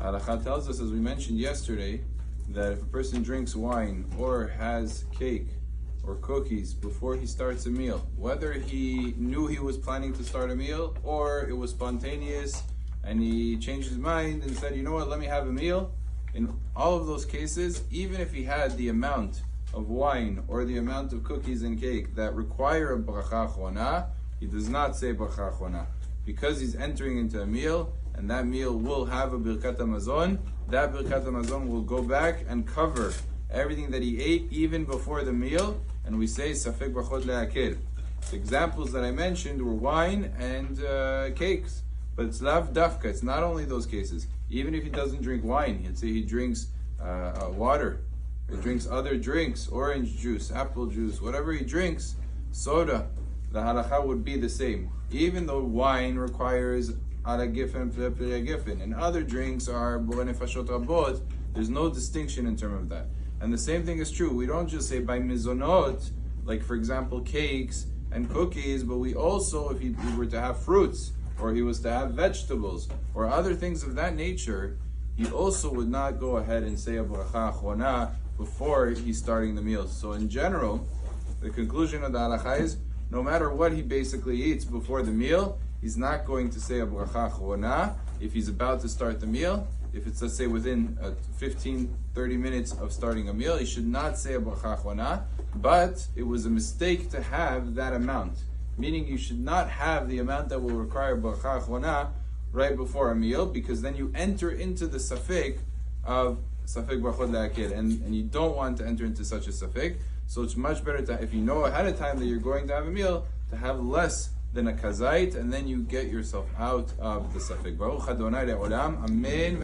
Halacha tells us, as we mentioned yesterday, that if a person drinks wine or has cake or cookies before he starts a meal, whether he knew he was planning to start a meal or it was spontaneous and he changed his mind and said, you know what, let me have a meal. In all of those cases, even if he had the amount of wine or the amount of cookies and cake that require a Beracha Acharona, he does not say Beracha Acharona. Because he's entering into a meal, and that meal will have a Birkat HaMazon, that Birkat HaMazon will go back and cover everything that he ate even before the meal, and we say Safek Bachot Le'akil. The examples that I mentioned were wine and cakes, but it's lav dafka, it's not only those cases. Even if he doesn't drink wine, let's say he drinks water, he drinks other drinks, orange juice, apple juice, whatever he drinks, soda, the halacha would be the same. Even though wine requires ala gifen gifen, and other drinks are bo nefashot rabot, there's no distinction in terms of that. And the same thing is true. We don't just say by mizonot, like for example cakes and cookies, but we also, if he were to have fruits, or he was to have vegetables, or other things of that nature, he also would not go ahead and say a Beracha Acharona before he's starting the meal. So in general, the conclusion of the halacha is, no matter what he basically eats before the meal, he's not going to say a Beracha Acharona if he's about to start the meal. If it's, let's say, within 15-30 minutes of starting a meal, he should not say a Beracha Acharona, but it was a mistake to have that amount. Meaning you should not have the amount that will require Beracha Acharona right before a meal, because then you enter into the safek of Safek Bachot Le'akil, and you don't want to enter into such a safek. So it's much better to, if you know ahead of time that you're going to have a meal, to have less than a kazait, and then you get yourself out of the safek. Baruch Adonai le'olam. Amen.